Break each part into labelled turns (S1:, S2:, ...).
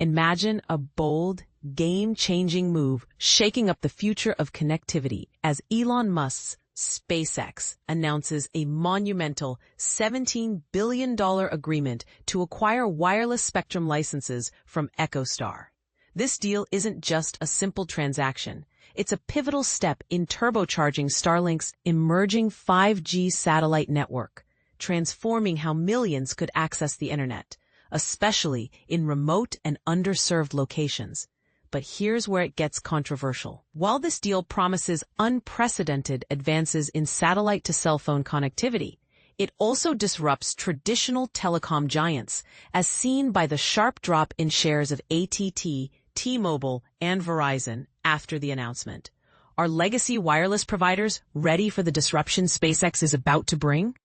S1: Imagine a bold, game-changing move shaking up the future of connectivity as Elon Musk's SpaceX announces a monumental $17 billion agreement to acquire wireless spectrum licenses from EchoStar. This deal isn't just a simple transaction. It's a pivotal step in turbocharging Starlink's emerging 5G satellite network, transforming how millions could access the internet, especially in remote and underserved locations. But here's where it gets controversial. While this deal promises unprecedented advances in satellite-to-cell phone connectivity, it also disrupts traditional telecom giants, as seen by the sharp drop in shares of AT&T, T-Mobile, and Verizon after the announcement. Are legacy wireless providers ready for the disruption SpaceX is about to bring?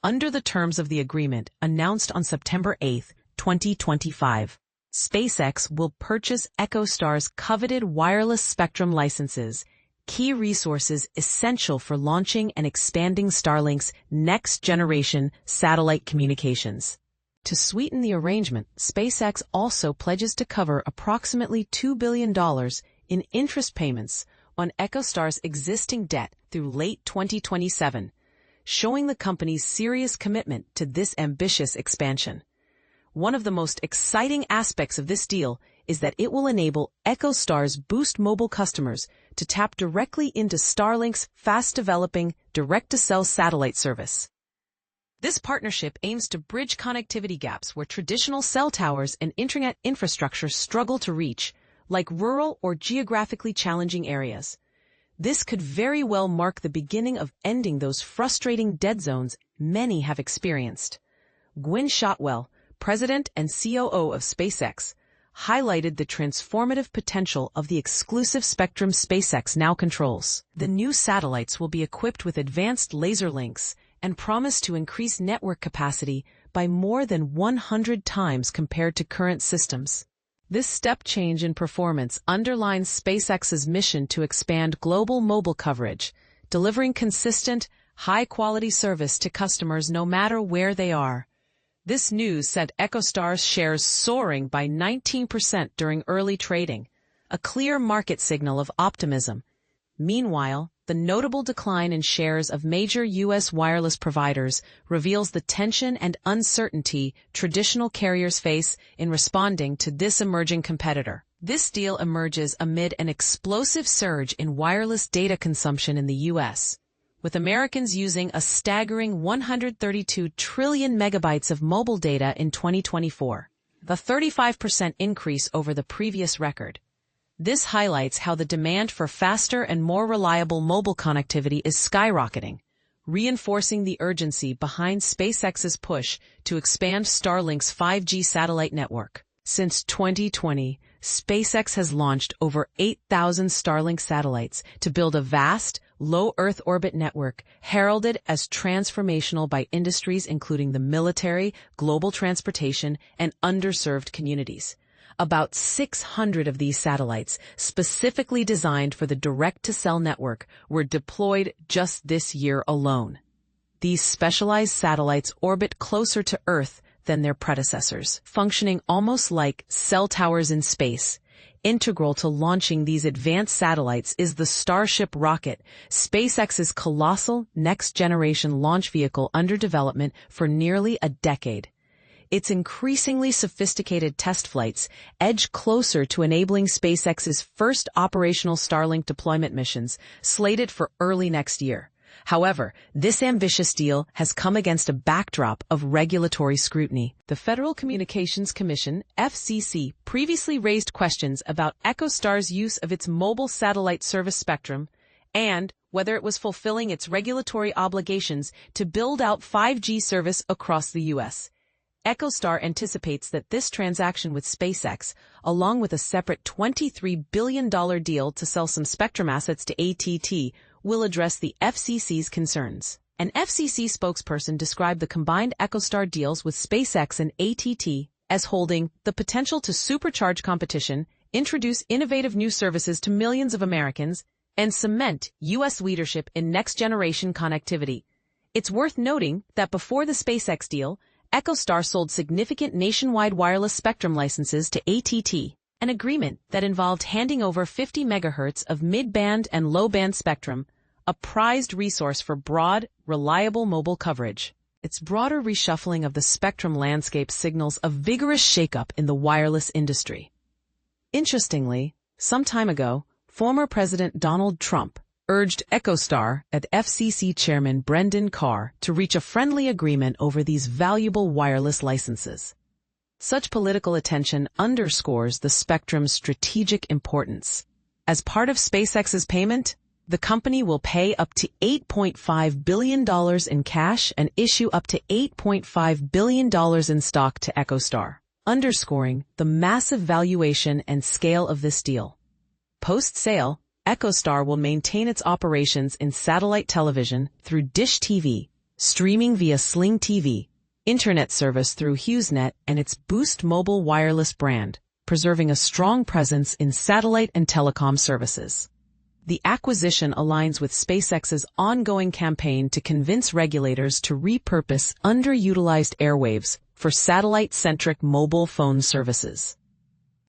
S1: Under the terms of the agreement announced on September 8, 2025, SpaceX will purchase EchoStar's coveted wireless spectrum licenses, key resources essential for launching and expanding Starlink's next-generation satellite communications. To sweeten the arrangement, SpaceX also pledges to cover approximately $2 billion in interest payments on EchoStar's existing debt through late 2027, showing the company's serious commitment to this ambitious expansion. One of the most exciting aspects of this deal is that it will enable EchoStar's Boost Mobile customers to tap directly into Starlink's fast-developing direct-to-cell satellite service. This partnership aims to bridge connectivity gaps where traditional cell towers and internet infrastructure struggle to reach, like rural or geographically challenging areas. This could very well mark the beginning of ending those frustrating dead zones many have experienced. Gwynne Shotwell, President and COO of SpaceX, highlighted the transformative potential of the exclusive spectrum SpaceX now controls. The new satellites will be equipped with advanced laser links and promise to increase network capacity by more than 100 times compared to current systems. This step change in performance underlines SpaceX's mission to expand global mobile coverage, delivering consistent, high-quality service to customers no matter where they are. This news sent EchoStar's shares soaring by 19% during early trading, a clear market signal of optimism. Meanwhile, the notable decline in shares of major U.S. wireless providers reveals the tension and uncertainty traditional carriers face in responding to this emerging competitor. This deal emerges amid an explosive surge in wireless data consumption in the U.S., with Americans using a staggering 132 trillion megabytes of mobile data in 2024, a 35% increase over the previous record. This highlights how the demand for faster and more reliable mobile connectivity is skyrocketing, reinforcing the urgency behind SpaceX's push to expand Starlink's 5G satellite network. Since 2020, SpaceX has launched over 8,000 Starlink satellites to build a vast, low Earth orbit network heralded as transformational by industries including the military, global transportation, and underserved communities. About 600 of these satellites, specifically designed for the direct-to-cell network, were deployed just this year alone. These specialized satellites orbit closer to Earth than their predecessors, functioning almost like cell towers in space. Integral to launching these advanced satellites is the Starship rocket, SpaceX's colossal next-generation launch vehicle under development for nearly a decade. Its increasingly sophisticated test flights edge closer to enabling SpaceX's first operational Starlink deployment missions, slated for early next year. However, this ambitious deal has come against a backdrop of regulatory scrutiny. The Federal Communications Commission, FCC, previously raised questions about EchoStar's use of its mobile satellite service spectrum and whether it was fulfilling its regulatory obligations to build out 5G service across the U.S. EchoStar anticipates that this transaction with SpaceX, along with a separate $23 billion deal to sell some spectrum assets to AT&T, will address the FCC's concerns. An FCC spokesperson described the combined EchoStar deals with SpaceX and AT&T as holding the potential to supercharge competition, introduce innovative new services to millions of Americans, and cement U.S. leadership in next-generation connectivity. It's worth noting that before the SpaceX deal, EchoStar sold significant nationwide wireless spectrum licenses to AT&T, an agreement that involved handing over 50 megahertz of mid-band and low-band spectrum, a prized resource for broad, reliable mobile coverage. Its broader reshuffling of the spectrum landscape signals a vigorous shakeup in the wireless industry. Interestingly, some time ago, former President Donald Trump urged EchoStar and FCC Chairman Brendan Carr to reach a friendly agreement over these valuable wireless licenses. Such political attention underscores the spectrum's strategic importance. As part of SpaceX's payment, the company will pay up to $8.5 billion in cash and issue up to $8.5 billion in stock to EchoStar, underscoring the massive valuation and scale of this deal. Post-sale, EchoStar will maintain its operations in satellite television through Dish TV, streaming via Sling TV, internet service through HughesNet, and its Boost mobile wireless brand, preserving a strong presence in satellite and telecom services. The acquisition aligns with SpaceX's ongoing campaign to convince regulators to repurpose underutilized airwaves for satellite-centric mobile phone services.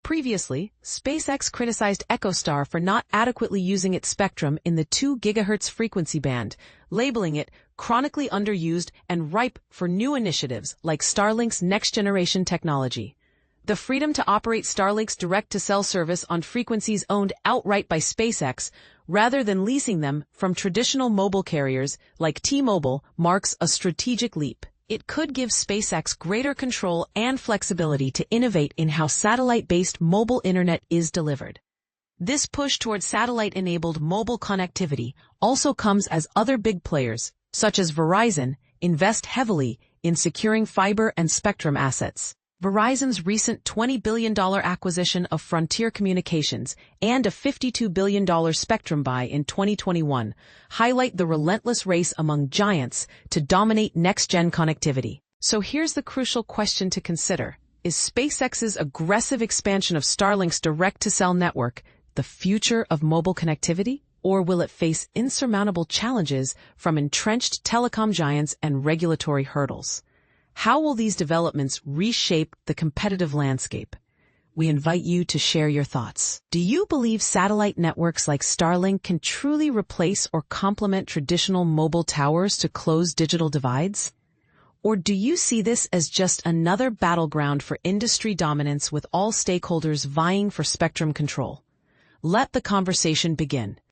S1: Previously, SpaceX criticized EchoStar for not adequately using its spectrum in the 2 GHz frequency band, labeling it chronically underused and ripe for new initiatives like Starlink's next-generation technology. The freedom to operate Starlink's direct-to-cell service on frequencies owned outright by SpaceX, rather than leasing them from traditional mobile carriers like T-Mobile, marks a strategic leap. It could give SpaceX greater control and flexibility to innovate in how satellite-based mobile internet is delivered. This push toward satellite-enabled mobile connectivity also comes as other big players, such as Verizon, invest heavily in securing fiber and spectrum assets. Verizon's recent $20 billion acquisition of Frontier Communications and a $52 billion spectrum buy in 2021 highlight the relentless race among giants to dominate next-gen connectivity. So here's the crucial question to consider. Is SpaceX's aggressive expansion of Starlink's direct-to-cell network the future of mobile connectivity? Or will it face insurmountable challenges from entrenched telecom giants and regulatory hurdles? How will these developments reshape the competitive landscape? We invite you to share your thoughts. Do you believe satellite networks like Starlink can truly replace or complement traditional mobile towers to close digital divides? Or do you see this as just another battleground for industry dominance with all stakeholders vying for spectrum control? Let the conversation begin.